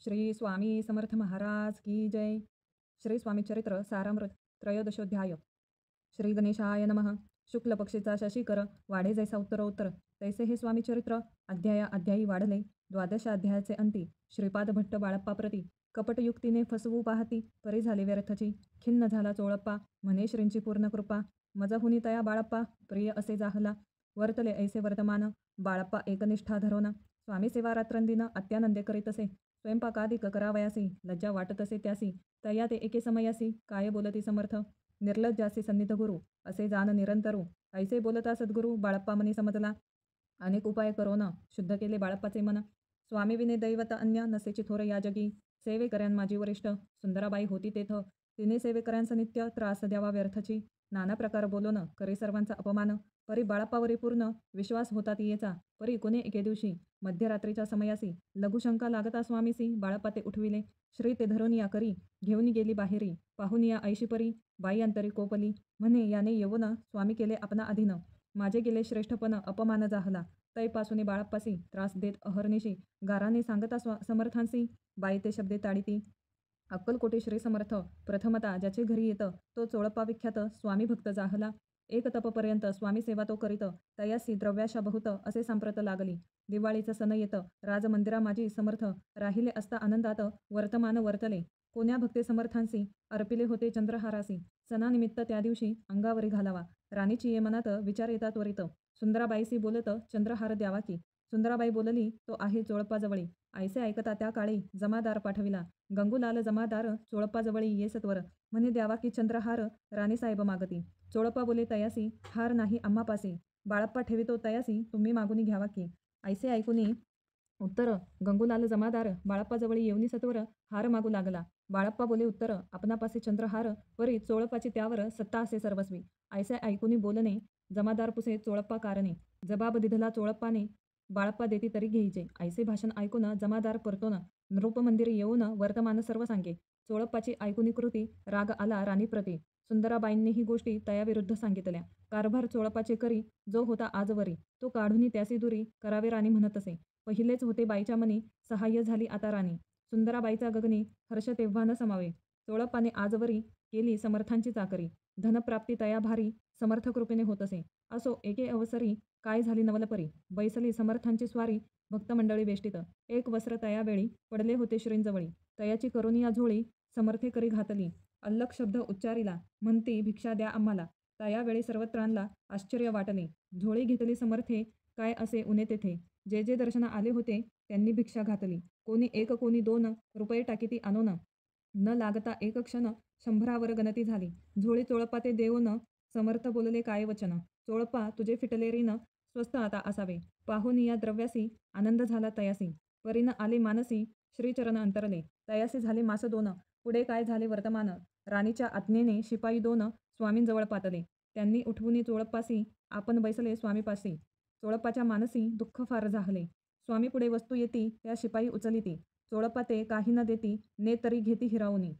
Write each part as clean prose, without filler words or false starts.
श्री स्वामी समर्थ महाराज की जय. श्री स्वामी चरित्र सारामृत त्रयोदशोध्याय. श्री गणेशाय नमः. शुक्ल पक्षीचा शशिकर वाढे जैसा उत्तरोत्तर तैसे हे स्वामी चरित्र अध्यायी वाढले. द्वादशाध्यायाचे अंती. श्रीपाद भट्ट बाळप्पा प्रती कपटयुक्तीने फसवू पाहती परी झाली व्यर्थची. खिन्न झाला चोळप्पा म्हणे श्रींची पूर्ण कृपा. मजहुनी तया बाळप्पा प्रिय असे जाहला. वर्तले ऐसे वर्तमान बाळप्पा एकनिष्ठा धरोना. स्वामी सेवा रात्रंदिन अत्यानंदे करीत असे. स्वयंपाकादिक करावयासी लज्जा वाटत असे त्यासी. तया ते एके समयासी काय बोलती समर्थ. निर्लज्जासी सन्निध गुरु असे जाण निरंतरू. ऐसे बोलता सद्गुरु बाळप्पा मनी समजला. अनेक उपाय करोन शुद्ध केले बाळप्पाचे मन. स्वामी विने दैवत अन्य नसेची थोर या जगी. सेवेकऱ्यां माझी वरिष्ठ सुंदराबाई होती तेथ. तिने सेवेकऱ्यांचा नित्य त्रास द्यावा व्यर्थची. नाना प्रकार बोलोन करी सर्वांचा अपमान. परी बाळप्पावरी पूर्ण विश्वास होता तियेचा. परी कोणे एके दिवशी मध्यरात्रीच्या समयासी लघुशंका लागता स्वामीसी बाळप्पा ते उठविले. श्री ते धरून या करी घेऊन गेली बाहेरी. पाहून या ऐशी परी बाई अंतरी कोपली. म्हणे याने येऊन स्वामी केले आपणा अधीन. माझे गेले श्रेष्ठपण अपमान जाहला. तैपासून बाळप्पासी त्रास देत अहर्निशी गाराने सांगता समर्थांसी बाई ते शब्दे ताडिती. अक्कलकोटी श्री समर्थ प्रथमता ज्याचे घरी येतं तो चोळप्पा विख्यात स्वामी भक्त जाहला. एक तपपर्यंत स्वामी सेवा तो करीत. तयासी द्रव्याशा बहुत असे सांप्रत लागली. दिवाळीचं सण येतं राजमंदिरा माझी समर्थ राहिले असता आनंदात वर्तमान वर्तले. कोण्या भक्ते समर्थांसी अर्पिले होते चंद्रहारासी. सणानिमित्त त्या दिवशी अंगावरी घालावा. राणीची ये मनात विचार येता त्वरित. सुंदराबाईसी बोलत चंद्रहार द्यावा की. सुंदराबाई बोलली तो आहे चोळप्पाजवळी. ऐसे ऐकता त्या काळी जमादार पाठविला. गंगूलाल जमादार चोळप्पाजवळी ये सत्वर. म्हणे द्यावा की चंद्रहार राणीसाहेब मागती. चोळप्पा बोले तयासी हार नाही आम्हापासी. बाळप्पा ठेवितो तयासी तुम्ही मागुनी घ्यावा की. ऐसे ऐकुनी उत्तर गंगूलाल जमादार बाळप्पाजवळी येऊनी सत्वर हार मागू लागला. बाळप्पा बोले उत्तर आपणापासी चंद्रहार वरी चोळप्पाची त्यावर सत्ता असे सर्वस्वी. ऐसे ऐकुनी बोलणे जमादार पुसे चोळप्पा कारणे. जबाब दिधला चोळप्पाने बाळप्पा देती तरी घेईचे. ऐसे भाषण ऐकून जमादार परतोन नृपमंदिरी येऊन वर्तमान सर्व सांगे. चोळप्पाची ऐकुनी कृती राग आला राणीप्रती. सुंदराबाईंनी ही गोष्टी तयाविरुद्ध सांगितल्या. कारभार चोळप्पाचे करी जो होता आजवरी तो काढूनी त्यासी दुरी करावे राणी म्हणत असे. पहिलेच होते बाईच्या मनी सहाय्य झाली आता राणी. सुंदराबाईचा गगनी हर्ष तेव्हा न समावे. चोळप्पाने आजवरी केली समर्थांची चाकरी. धनप्राप्ती तया भारी समर्थ कृपेने होत असे. असो एके अवसरी काय झाली नवलपरी. बैसली समर्थांची स्वारी भक्तमंडळी वेष्टीत. एक वस्त्र तयावेळी पडले होते श्रींजवळी. तयाची करुनिया झोळी समर्थे करी घातली. अल्लख शब्द उच्चारिला म्हणती भिक्षा द्या आम्हाला. तयावेळी सर्वत्रांना आश्चर्य वाटले. झोळी घेतली समर्थे काय असे उने तेथे. जे जे दर्शना आले होते त्यांनी भिक्षा घातली. कोणी एक कोणी 2 रुपये टाकीती आणून. न लागता एक क्षण 100वर गणती झाली. झोळी चोळप्पा ते देऊन समर्थ बोलले काय वचन. चोळप्पा तुझे फिटले ऋण स्वस्त आता असावे. पाहून या द्रव्यासी आनंद झाला तयासी. परीन आले मानसी श्रीचरण अंतरले. तयासी झाले मास 2. पुढे काय झाले वर्तमान. राणीच्या आज्ञेने शिपाई 2 स्वामींजवळ पातले. त्यांनी उठवून चोळप्पासी आपण बैसले स्वामीपाशी. चोळप्पाच्या मानसी दुःख फार झाले. स्वामी पुढे वस्तू येती त्या शिपाई उचलिती. चोळप्पा ते काही न देती ने तरी घेती हिरावूनी.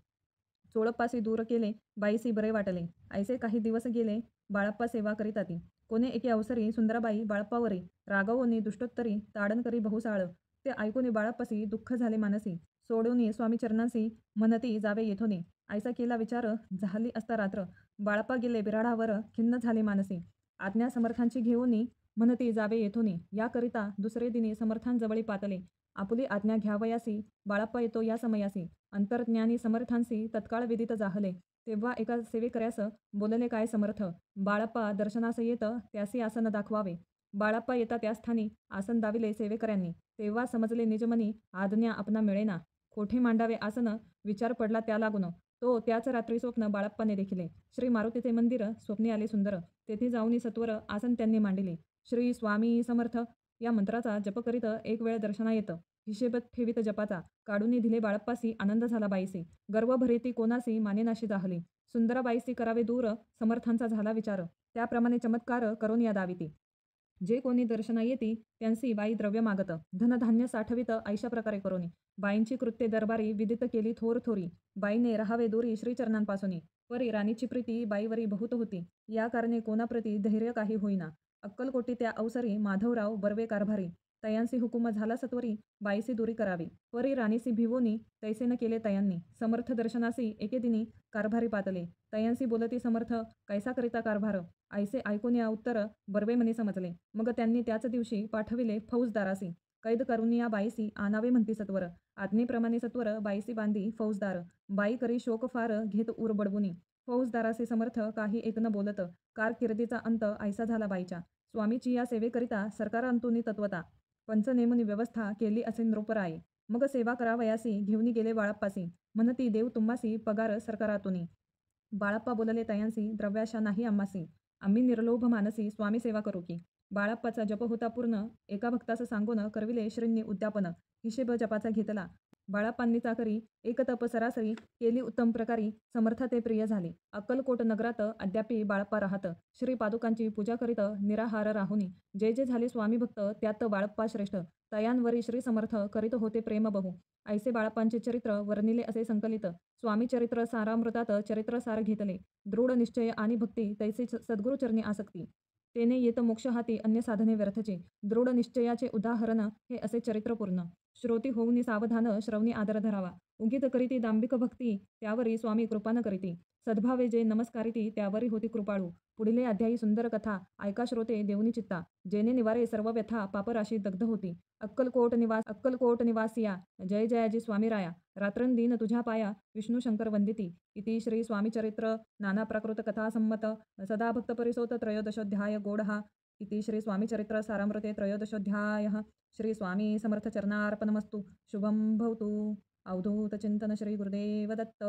चोळप्पासी दूर केले बाईसी बरे वाटले. ऐसे काही दिवस गेले बाळप्पा सेवा करीताती. कोणे एके अवसरी सुंदराबाई बाळप्पावरी रागवोनी दुष्टोत्तरी ताडण करी बहुसाळ. ते ऐकून बाळप्पासी दुःख झाले मानसी. सोडून स्वामी चरणांसी म्हणती जावे येथोनी. ऐसा केला विचार झाली असता रात्र. बाळप्पा गेले बिराडावर खिन्न झाले मानसी. आज्ञा समर्थांची घेऊनी म्हणती जावे येथोनी. याकरिता दुसरे दिनी समर्थांजवळी पातले. आपुली आज्ञा घ्यावयासी बाळप्पा येतो या समयासी. अंतर्ज्ञानी समर्थांसी तत्काळ विदित जाहले. तेव्हा एका सेवेकऱ्यास बोलले काय समर्थ. बाळप्पा दर्शनास येत त्यासी आसन दाखवावे. बाळप्पा येता त्या स्थानी आसन दाविले सेवेकऱ्यांनी. तेव्हा समजले निजमनी आज्ञा आपणा मिळेना. कोठे मांडावे आसन विचार पडला त्या लागून. तो त्याच रात्री स्वप्न बाळप्पाने देखिले. श्री मारुतीचे मंदिर स्वप्नी आले सुंदर. तेथे जाऊनी सत्वर आसन त्यांनी मांडिले. श्री स्वामी समर्थ या मंत्राचा जप करीत एक वेळ दर्शना येतं. हिशेब ठेवीत जपाचा. काढून दिले बाळप्पासी आनंद झाला बाईसी. गर्व भरेती कोणासी मानेनाशी जाहली. सुंदराबाईसी करावे दूर समर्थांचा झाला विचार. त्याप्रमाणे चमत्कार करून या दाविती. जे कोणी दर्शना येती त्यांसी बाई द्रव्य मागत. धनधान्य साठवित ऐशा प्रकारे करोनी. बाईंची कृत्ये दरबारी विदित केली थोर थोरी. बाईने राहावे दूरी श्रीचरणांपासूनी. परी राणीची प्रीती बाईवरी बहुत होती. या कारणे कोणाप्रती धैर्य काही होईना. अक्कलकोटी त्या अवसरी माधवराव बर्वे कारभारी तयांसी हुकुम झाला सत्वरी बाईसी दुरी करावी परी राणीसी भिवोनी तैसे न केले तयांनी समर्थ दर्शनासी एके दिनी कारभारी पातले तयांसी बोलती समर्थ कैसा करिता कारभार ऐसे ऐकून या उत्तर बर्वे मनी समजले मग त्यांनी त्याच दिवशी पाठविले फौजदारासी कैद करून या बाईसी आनावे म्हणती सत्वर आज्ञेप्रमाणे सत्वर बाईसी बांधी फौजदार बाई करी शोक फार घेत उर बडवुनी फौजदारासी समर्थ काही एक न बोलत कारकिर्दीचा अंत ऐसा झाला बाईच्या स्वामीची या सेवेकरिता सरकारांतुनी तत्वता पंचनेमुनी व्यवस्था केली असे नृपराये मग सेवा करावयासी घेऊन गेले बाळप्पासी म्हणती देव तुम्हासी पगार सरकारातुनी बाळप्पा बोलले तयांसी द्रव्याशा नाही आम्हासी आम्ही निर्लोभ मानसी स्वामी सेवा करू की बाळप्पाचा जप होता पूर्ण एका भक्तास सांगून करविले श्रींनी उद्यापन हिशेब जपाचा घेतला बाळप्पांनी चाकरी एक तप सरासरी केली उत्तम प्रकारी समर्थ ते प्रिय झाले अक्कलकोट नगरात अद्यापी बाळप्पा राहत श्री पादुकांची पूजा करीत निराहार राहुनी जे जे झाले स्वामी भक्त त्यात बाळप्पा श्रेष्ठ तयांवरी श्री समर्थ करीत होते प्रेम बहु ऐसे बाळप्पांचे चरित्र वर्णिले असे संकलित स्वामी चरित्र सारामृतात चरित्र सार घेतले दृढ निश्चय आणि भक्ती तैसे सद्गुरुचरणी आसक्ती तेने येत मोक्ष हाती अन्य साधने व्यर्थचे दृढ निश्चयाचे उदाहरण हे असे चरित्र पूर्ण श्रोती होऊन सावधान श्रवणी आदर धरावा उगीत करीती दांभिक भक्ती त्यावरी स्वामी कृपा न करीती सद्भावे जे नमस्कारिती त्यावरी होती कृपाळू पुढील अध्यायी सुंदर कथा ऐका श्रोते देऊनी चित्ता जेने निवारे सर्व व्यथा पापराशी दग्ध होती अक्कलकोट निवासिया जय जयाजी स्वामी राया रात्रंदिन तुझ्या पाया विष्णू शंकर वंदिती इति श्री स्वामी चरित्र नाना प्राकृत कथा संमत सदा भक्त परिसोत त्रयोदशोध्याय गोडहा इति श्री स्वामी चरित्र सारामृते त्रयोदशोध्यायः श्री स्वामी समर्थ चरणार्पणमस्तु शुभं भवतु अवधूत चिंतन श्री गुरुदेव दत्त।